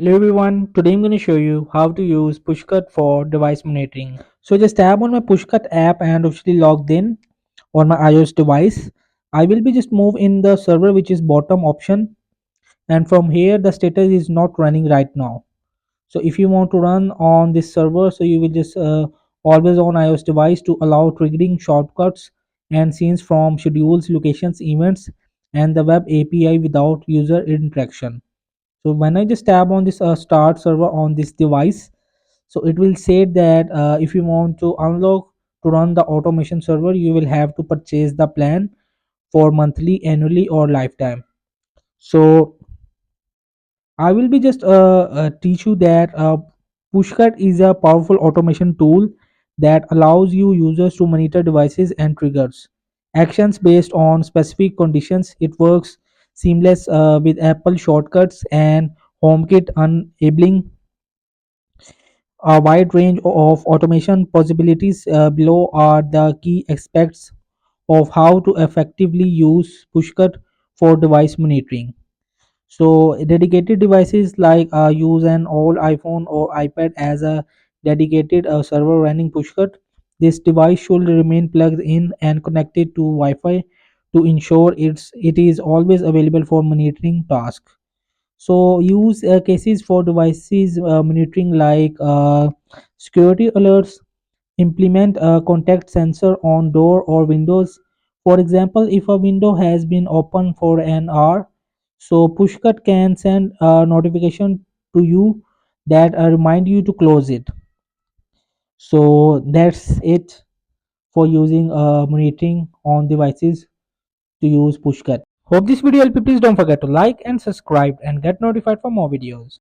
Hello everyone, today I'm going to show you how to use Pushcut for device monitoring. So just tap on my Pushcut app and officially logged in on my iOS device. I will be just move in the server which is bottom option, and from here the status is not running right now. So if you want to run on this server, so you will just always on iOS device to allow triggering shortcuts and scenes from schedules, locations, events and the web API without user interaction. So when I just tap on this start server on this device, so it will say that if you want to unlock to run the automation server, you will have to purchase the plan for monthly, annually or lifetime. So I will be just teach you that Pushcut is a powerful automation tool that allows you users to monitor devices and triggers actions based on specific conditions. It works seamless with Apple shortcuts and HomeKit, enabling a wide range of automation possibilities. Below are the key aspects of how to effectively use Pushcut for device monitoring. So dedicated devices like use an old iPhone or iPad as a dedicated server running Pushcut. This device should remain plugged in and connected to Wi-Fi to ensure it is always available for monitoring tasks. So use cases for devices monitoring like security alerts. Implement a contact sensor on door or windows. For example, if a window has been open for an hour, so Pushcut can send a notification to you that remind you to close it. So that's it for using monitoring on devices to use Pushcut. Hope this video helped you. Please don't forget to like and subscribe and get notified for more videos.